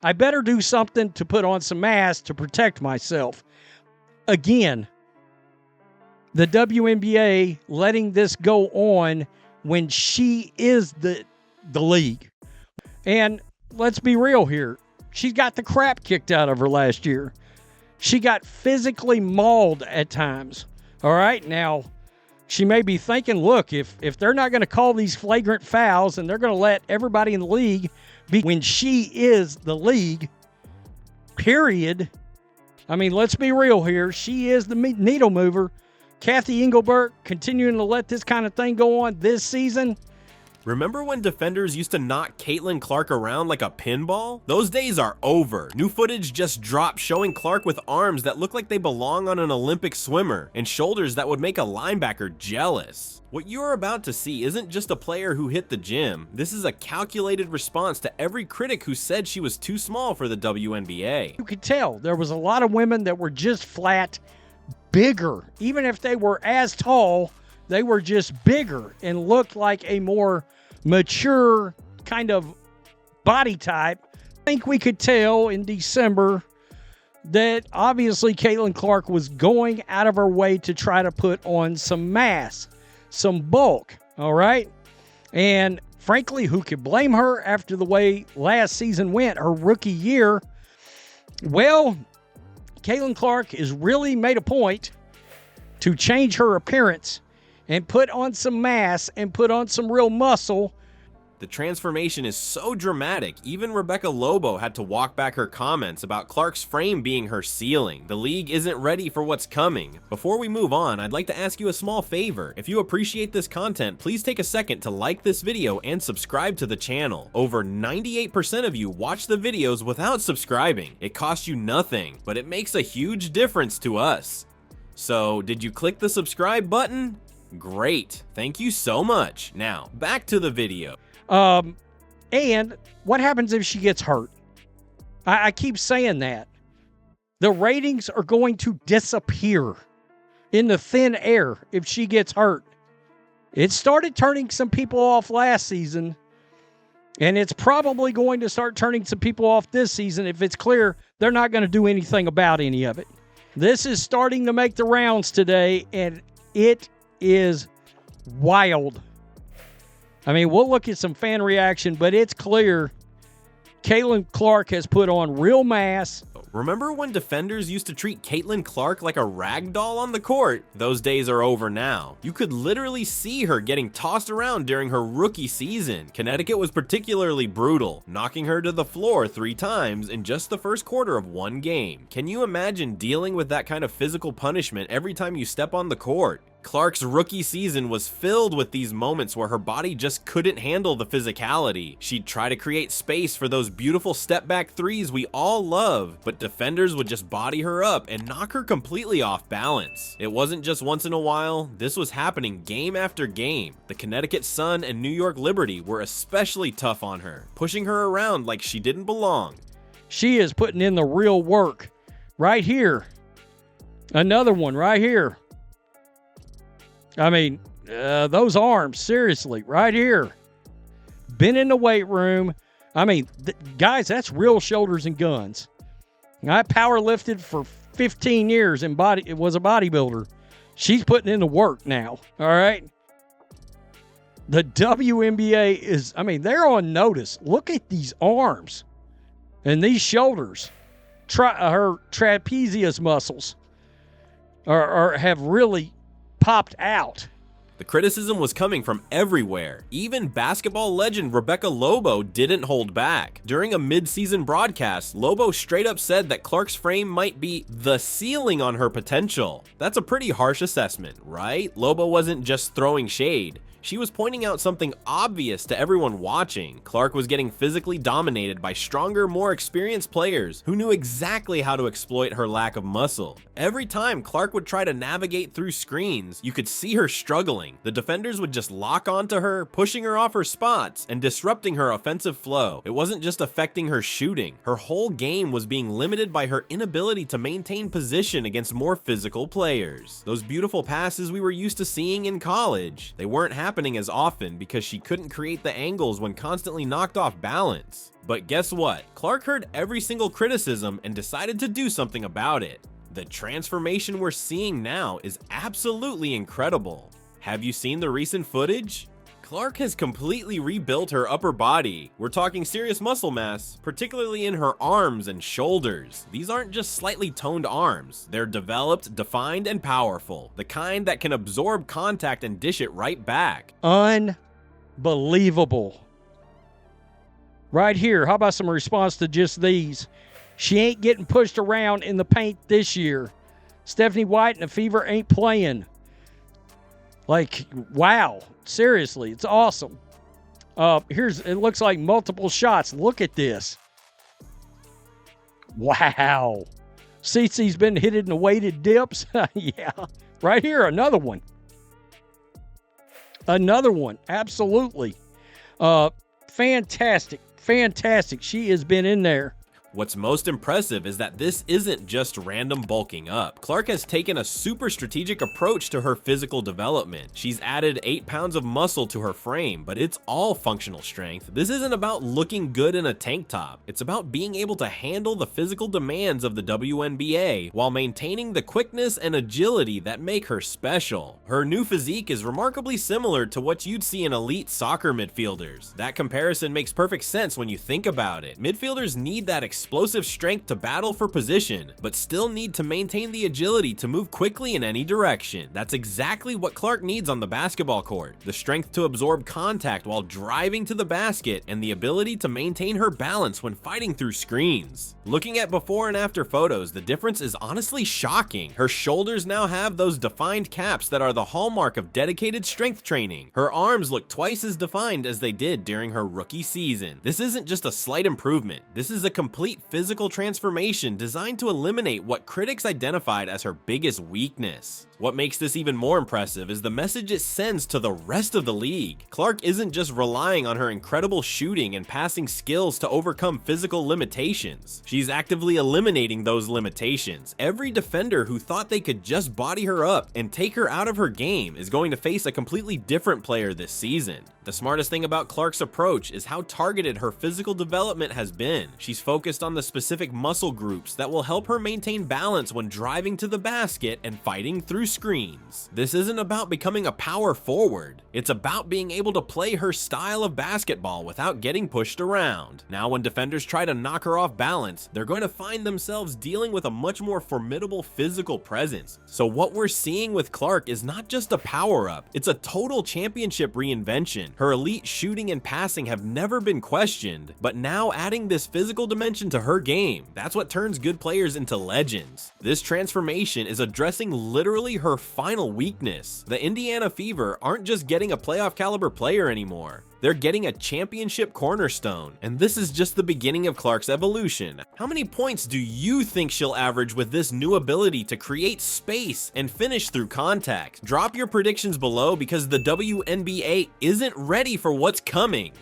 I better do something to put on some mass to protect myself. Again, the WNBA letting this go on when she is the league. And let's be real here. She got the crap kicked out of her last year. She got physically mauled at times. All right, now she may be thinking, look, if they're not going to call these flagrant fouls and they're going to let everybody in the league be when she is the league, period. I mean, let's be real here. She is the needle mover. Kathy Engelbert continuing to let this kind of thing go on this season. Remember when defenders used to knock Caitlin Clark around like a pinball? Those days are over. New footage just dropped showing Clark with arms that look like they belong on an Olympic swimmer and shoulders that would make a linebacker jealous. What you're about to see isn't just a player who hit the gym. This is a calculated response to every critic who said she was too small for the WNBA. You could tell there was a lot of women that were just flat bigger. Even if they were as tall, they were just bigger and looked like a more mature kind of body type. I think we could tell in December that obviously Caitlin Clark was going out of her way to try to put on some mass, some bulk, all right? And frankly, who could blame her after the way last season went, her rookie year? Well, Caitlin Clark has really made a point to change her appearance and put on some mass and put on some real muscle. The transformation is so dramatic, even Rebecca Lobo had to walk back her comments about Clark's frame being her ceiling. The league isn't ready for what's coming. Before we move on, I'd like to ask you a small favor. If you appreciate this content, please take a second to like this video and subscribe to the channel. Over 98% of you watch the videos without subscribing. It costs you nothing, but it makes a huge difference to us. So, did you click the subscribe button? Great, thank you so much. Now, back to the video. And what happens if she gets hurt? I keep saying that. The ratings are going to disappear in the thin air if she gets hurt. It started turning some people off last season, and it's probably going to start turning some people off this season if it's clear they're not going to do anything about any of it. This is starting to make the rounds today, and it is wild. I mean, we'll look at some fan reaction, but it's clear Caitlin Clark has put on real mass. Remember when defenders used to treat Caitlin Clark like a rag doll on the court? Those days are over now. You could literally see her getting tossed around during her rookie season. Connecticut was particularly brutal, knocking her to the floor 3 times in just the first quarter of one game. Can you imagine dealing with that kind of physical punishment every time you step on the court? Clark's rookie season was filled with these moments where her body just couldn't handle the physicality. She'd try to create space for those beautiful step-back threes we all love, but defenders would just body her up and knock her completely off balance. It wasn't just once in a while, this was happening game after game. The Connecticut Sun and New York Liberty were especially tough on her, pushing her around like she didn't belong. She is putting in the real work. Right here. Another one right here. I mean, those arms, seriously, right here. Been in the weight room. I mean, guys, that's real shoulders and guns. I power lifted for 15 years and was a bodybuilder. She's putting in the work now, all right? The WNBA is, I mean, they're on notice. Look at these arms and these shoulders. Her trapezius muscles have really popped out. The criticism was coming from everywhere. Even basketball legend Rebecca Lobo didn't hold back. During a mid-season broadcast, Lobo straight up said that Clark's frame might be the ceiling on her potential. That's a pretty harsh assessment, right? Lobo wasn't just throwing shade. She was pointing out something obvious to everyone watching. Clark was getting physically dominated by stronger, more experienced players who knew exactly how to exploit her lack of muscle. Every time Clark would try to navigate through screens, you could see her struggling. The defenders would just lock onto her, pushing her off her spots and disrupting her offensive flow. It wasn't just affecting her shooting. Her whole game was being limited by her inability to maintain position against more physical players. Those beautiful passes we were used to seeing in college, they weren't happening happening as often because she couldn't create the angles when constantly knocked off balance. But guess what? Clark heard every single criticism and decided to do something about it. The transformation we're seeing now is absolutely incredible. Have you seen the recent footage? Clark has completely rebuilt her upper body. We're talking serious muscle mass, particularly in her arms and shoulders. These aren't just slightly toned arms. They're developed, defined, and powerful. The kind that can absorb contact and dish it right back. Unbelievable. Right here, how about some response to just these? She ain't getting pushed around in the paint this year. Stephanie White and the Fever ain't playing. Like, wow. Seriously, it's awesome. It looks like multiple shots. Look at this. Wow. Cece's been hit in the weighted dips. Yeah. Right here, another one. Another one. Absolutely. Fantastic. Fantastic. She has been in there. What's most impressive is that this isn't just random bulking up. Clark has taken a super strategic approach to her physical development. She's added 8 pounds of muscle to her frame, but it's all functional strength. This isn't about looking good in a tank top. It's about being able to handle the physical demands of the WNBA while maintaining the quickness and agility that make her special. Her new physique is remarkably similar to what you'd see in elite soccer midfielders. That comparison makes perfect sense when you think about it. Midfielders need that explosive strength to battle for position, but still need to maintain the agility to move quickly in any direction. That's exactly what Clark needs on the basketball court. The strength to absorb contact while driving to the basket, and the ability to maintain her balance when fighting through screens. Looking at before and after photos, the difference is honestly shocking. Her shoulders now have those defined caps that are the hallmark of dedicated strength training. Her arms look twice as defined as they did during her rookie season. This isn't just a slight improvement. This is a complete physical transformation designed to eliminate what critics identified as her biggest weakness. What makes this even more impressive is the message it sends to the rest of the league. Clark isn't just relying on her incredible shooting and passing skills to overcome physical limitations. She's actively eliminating those limitations. Every defender who thought they could just body her up and take her out of her game is going to face a completely different player this season. The smartest thing about Clark's approach is how targeted her physical development has been. She's focused on the specific muscle groups that will help her maintain balance when driving to the basket and fighting through screens. This isn't about becoming a power forward. It's about being able to play her style of basketball without getting pushed around. Now, when defenders try to knock her off balance, they're going to find themselves dealing with a much more formidable physical presence. So what we're seeing with Clark is not just a power-up, it's a total championship reinvention. Her elite shooting and passing have never been questioned, but now adding this physical dimension to her game, that's what turns good players into legends. This transformation is addressing literally her final weakness. The Indiana Fever aren't just getting a playoff caliber player anymore. They're getting a championship cornerstone, and this is just the beginning of Clark's evolution. How many points do you think she'll average with this new ability to create space and finish through contact? Drop your predictions below because the WNBA isn't ready for what's coming.